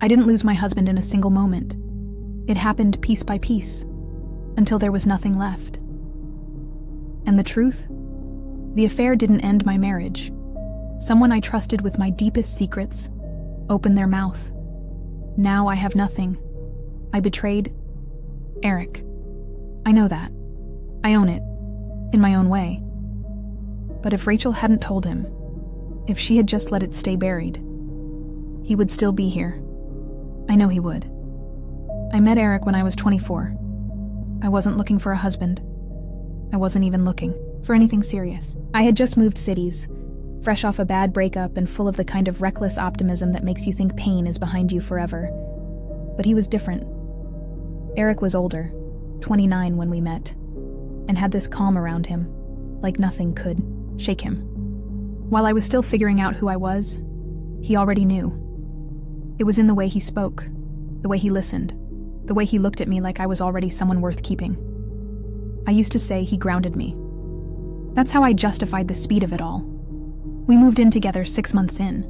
I didn't lose my husband in a single moment. It happened piece by piece, until there was nothing left. And the truth? The affair didn't end my marriage. Someone I trusted with my deepest secrets opened their mouth. Now I have nothing. I betrayed Eric. I know that. I own it, in my own way. But if Rachel hadn't told him, if she had just let it stay buried, he would still be here. I know he would. I met Eric when I was 24. I wasn't looking for a husband. I wasn't even looking for anything serious. I had just moved cities, fresh off a bad breakup and full of the kind of reckless optimism that makes you think pain is behind you forever. But he was different. Eric was older, 29 when we met, and had this calm around him, like nothing could shake him. While I was still figuring out who I was, he already knew. It was in the way he spoke, the way he listened, the way he looked at me like I was already someone worth keeping. I used to say he grounded me. That's how I justified the speed of it all. We moved in together 6 months in,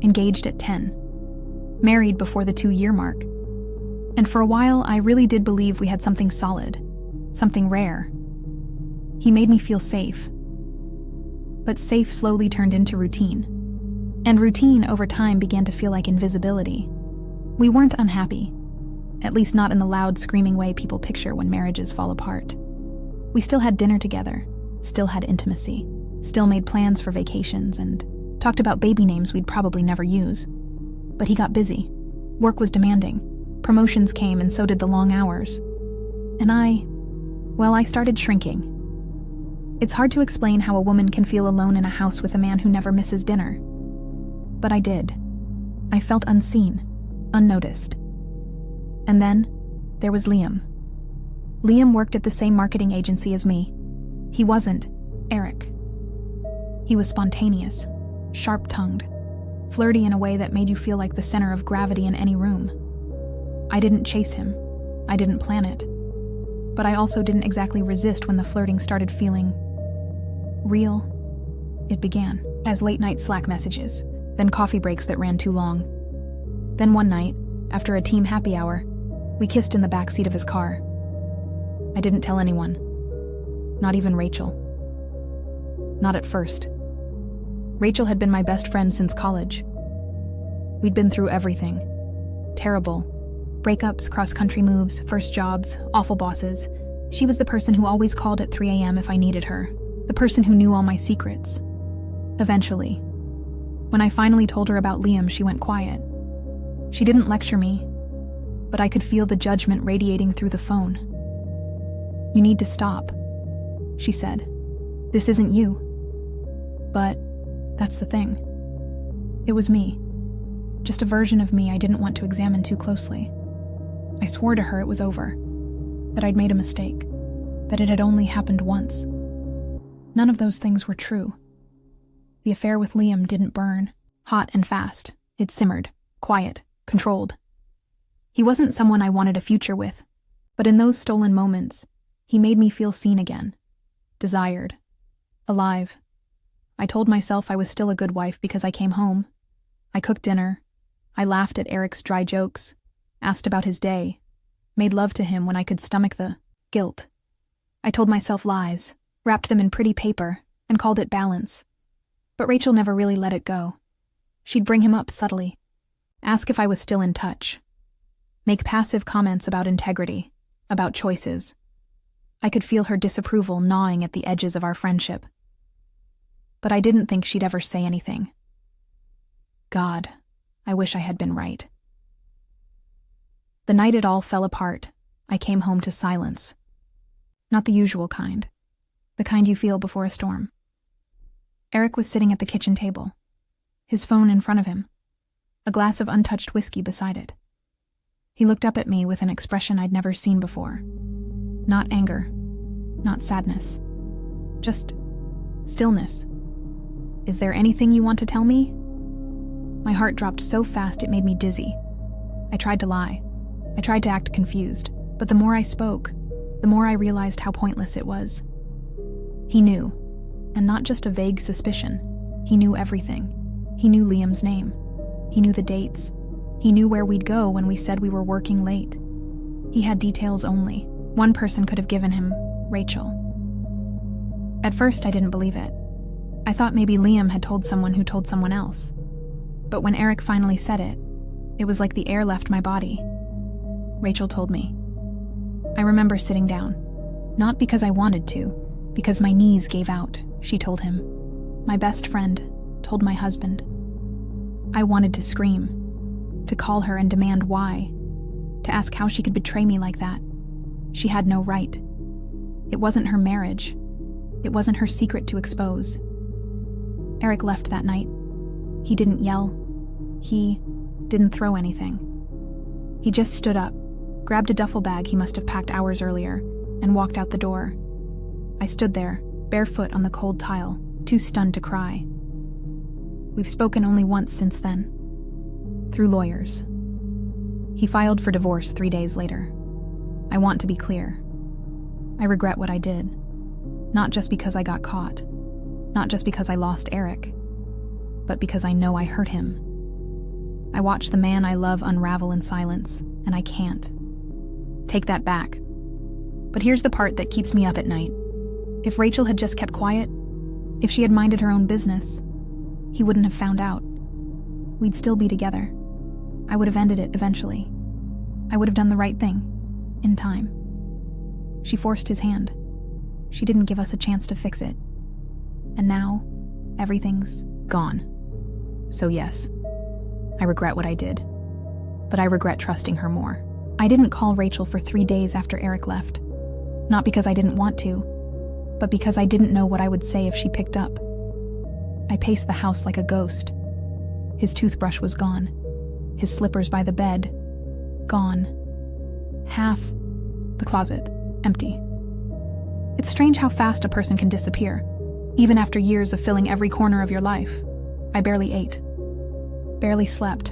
engaged at 10, married before the 2-year mark. And for a while, I really did believe we had something solid, something rare. He made me feel safe. But safe slowly turned into routine. And routine over time began to feel like invisibility. We weren't unhappy, at least not in the loud, screaming way people picture when marriages fall apart. We still had dinner together, still had intimacy, still made plans for vacations, and talked about baby names we'd probably never use. But he got busy. Work was demanding. Promotions came, and so did the long hours. And I started shrinking. It's hard to explain how a woman can feel alone in a house with a man who never misses dinner. But I did. I felt unseen, unnoticed. And then, there was Liam. Liam worked at the same marketing agency as me. He wasn't Eric. He was spontaneous, sharp-tongued, flirty in a way that made you feel like the center of gravity in any room. I didn't chase him. I didn't plan it. But I also didn't exactly resist when the flirting started feeling real. It began as late-night Slack messages, then coffee breaks that ran too long. Then one night, after a team happy hour, we kissed in the back seat of his car. I didn't tell anyone. Not even Rachel. Not at first. Rachel had been my best friend since college. We'd been through everything. Terrible. Breakups, cross-country moves, first jobs, awful bosses. She was the person who always called at 3 a.m. if I needed her. The person who knew all my secrets. Eventually, when I finally told her about Liam, she went quiet. She didn't lecture me, but I could feel the judgment radiating through the phone. "You need to stop," she said. "This isn't you." But that's the thing. It was me. Just a version of me I didn't want to examine too closely. I swore to her it was over, that I'd made a mistake, that it had only happened once. None of those things were true. The affair with Liam didn't burn, hot and fast. It simmered, quiet, controlled. He wasn't someone I wanted a future with, but in those stolen moments, he made me feel seen again, desired, alive. I told myself I was still a good wife because I came home. I cooked dinner. I laughed at Eric's dry jokes, asked about his day, made love to him when I could stomach the guilt. I told myself lies, wrapped them in pretty paper, and called it balance. But Rachel never really let it go. She'd bring him up subtly, ask if I was still in touch, make passive comments about integrity, about choices. I could feel her disapproval gnawing at the edges of our friendship. But I didn't think she'd ever say anything. God, I wish I had been right. The night it all fell apart, I came home to silence. Not the usual kind. The kind you feel before a storm. Eric was sitting at the kitchen table, his phone in front of him, a glass of untouched whiskey beside it. He looked up at me with an expression I'd never seen before. Not anger, not sadness, just stillness. "Is there anything you want to tell me?" My heart dropped so fast it made me dizzy. I tried to lie. I tried to act confused, but the more I spoke, the more I realized how pointless it was. He knew, and not just a vague suspicion. He knew everything. He knew Liam's name. He knew the dates. He knew where we'd go when we said we were working late. He had details only. One person could have given him, Rachel. At first, I didn't believe it. I thought maybe Liam had told someone who told someone else. But when Eric finally said it, it was like the air left my body. Rachel told me. I remember sitting down. Not because I wanted to, because my knees gave out, she told him. My best friend told my husband. I wanted to scream, to call her and demand why, to ask how she could betray me like that. She had no right. It wasn't her marriage. It wasn't her secret to expose. Eric left that night. He didn't yell. He didn't throw anything. He just stood up, grabbed a duffel bag he must have packed hours earlier, and walked out the door. I stood there, barefoot on the cold tile, too stunned to cry. We've spoken only once since then. Through lawyers. He filed for divorce 3 days later. I want to be clear. I regret what I did. Not just because I got caught. Not just because I lost Eric. But because I know I hurt him. I watch the man I love unravel in silence, and I can't. Take that back. But here's the part that keeps me up at night. If Rachel had just kept quiet, if she had minded her own business, he wouldn't have found out. We'd still be together. I would have ended it eventually. I would have done the right thing, in time. She forced his hand. She didn't give us a chance to fix it. And now, everything's gone. So yes, I regret what I did. But I regret trusting her more. I didn't call Rachel for 3 days after Eric left. Not because I didn't want to, but because I didn't know what I would say if she picked up. I paced the house like a ghost. His toothbrush was gone. His slippers by the bed, gone. Half the closet, empty. It's strange how fast a person can disappear, even after years of filling every corner of your life. I barely ate, barely slept,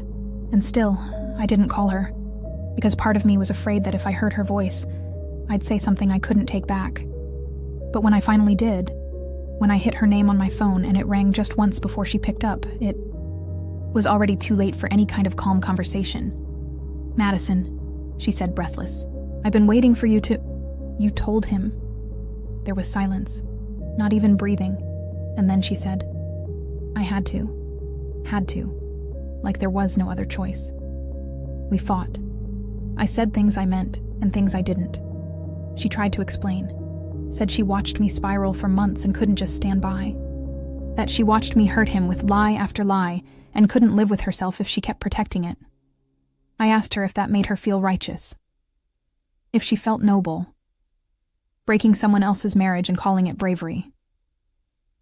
and still, I didn't call her, because part of me was afraid that if I heard her voice, I'd say something I couldn't take back. But when I finally did, when I hit her name on my phone and it rang just once before she picked up, it was already too late for any kind of calm conversation. Madison, she said, breathless. I've been waiting for you to... You told him. There was silence, not even breathing, and then she said, I had to, like there was no other choice. We fought. I said things I meant and things I didn't. She tried to explain, said she watched me spiral for months and couldn't just stand by, that she watched me hurt him with lie after lie and couldn't live with herself if she kept protecting it. I asked her if that made her feel righteous, if she felt noble, breaking someone else's marriage and calling it bravery.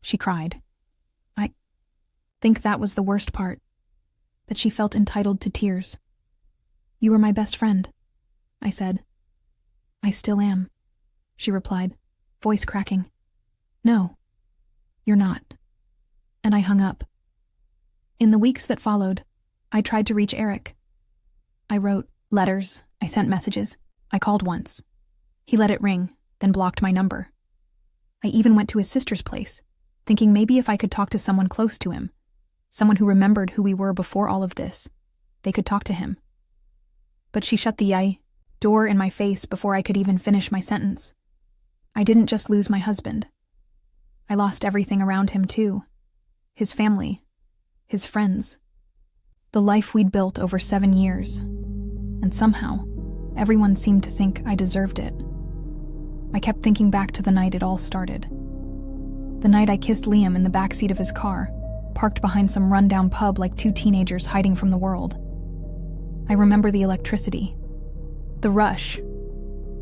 She cried. I think that was the worst part, that she felt entitled to tears. You were my best friend, I said. I still am, she replied, voice cracking. No, you're not. And I hung up. In the weeks that followed, I tried to reach Eric. I wrote letters, I sent messages, I called once. He let it ring, then blocked my number. I even went to his sister's place, thinking maybe if I could talk to someone close to him, someone who remembered who we were before all of this, they could talk to him. But she shut the door in my face before I could even finish my sentence. I didn't just lose my husband. I lost everything around him too. His family, his friends, the life we'd built over 7 years. And somehow, everyone seemed to think I deserved it. I kept thinking back to the night it all started. The night I kissed Liam in the backseat of his car, parked behind some rundown pub like 2 teenagers hiding from the world. I remember the electricity, the rush,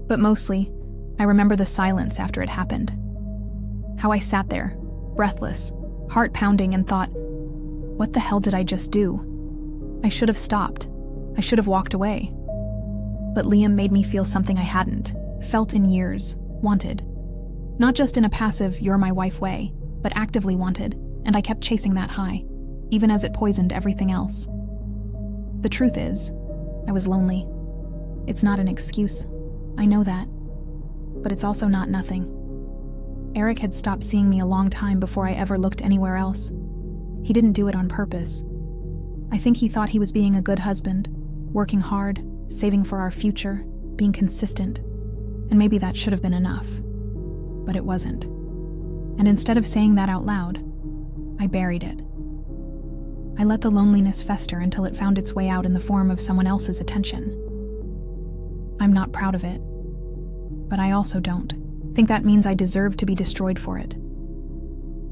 but mostly, I remember the silence after it happened. How I sat there, breathless, heart pounding, and thought, what the hell did I just do? I should have stopped. I should have walked away. But Liam made me feel something I hadn't felt in years, wanted. Not just in a passive, you're my wife way, but actively wanted, and I kept chasing that high, even as it poisoned everything else. The truth is, I was lonely. It's not an excuse. I know that. But it's also not nothing. Eric had stopped seeing me a long time before I ever looked anywhere else. He didn't do it on purpose. I think he thought he was being a good husband, working hard, saving for our future, being consistent. And maybe that should have been enough. But it wasn't. And instead of saying that out loud, I buried it. I let the loneliness fester until it found its way out in the form of someone else's attention. I'm not proud of it, but I also don't think that means I deserve to be destroyed for it.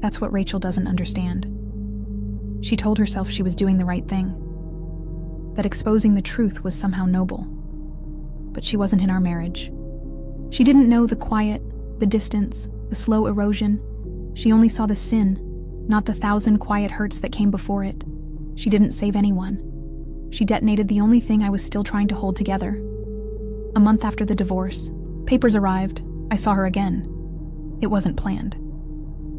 That's what Rachel doesn't understand. She told herself she was doing the right thing, that exposing the truth was somehow noble. But she wasn't in our marriage. She didn't know the quiet, the distance, the slow erosion. She only saw the sin, not the 1,000 quiet hurts that came before it. She didn't save anyone. She detonated the only thing I was still trying to hold together. A month after the divorce, papers arrived. I saw her again. It wasn't planned.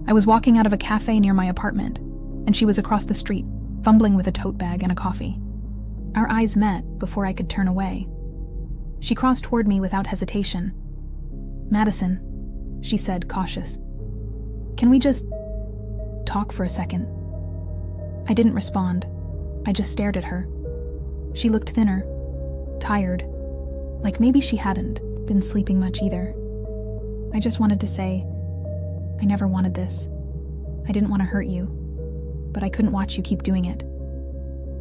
I was walking out of a cafe near my apartment, and she was across the street, fumbling with a tote bag and a coffee. Our eyes met before I could turn away. She crossed toward me without hesitation. "Madison," she said, cautious. "Can we just talk for a second?" I didn't respond. I just stared at her. She looked thinner, tired, like maybe she hadn't been sleeping much either. I just wanted to say, I never wanted this. I didn't want to hurt you, but I couldn't watch you keep doing it.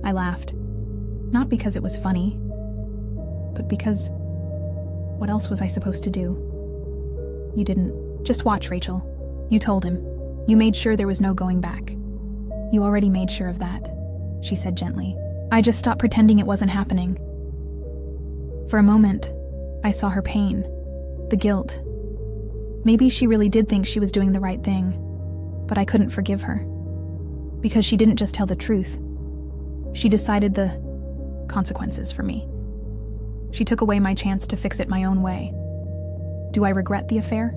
I laughed, not because it was funny, but because what else was I supposed to do? "You didn't. Just watch, Rachel. You told him. You made sure there was no going back. You already made sure of that," she said gently. I just stopped pretending it wasn't happening. For a moment, I saw her pain, the guilt. Maybe she really did think she was doing the right thing, but I couldn't forgive her. Because she didn't just tell the truth. She decided the consequences for me. She took away my chance to fix it my own way. Do I regret the affair?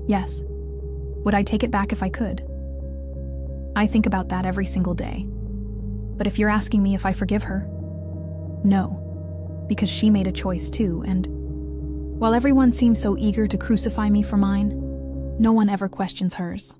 Yes. Would I take it back if I could? I think about that every single day. But if you're asking me if I forgive her, no. Because she made a choice too, and while everyone seems so eager to crucify me for mine, no one ever questions hers.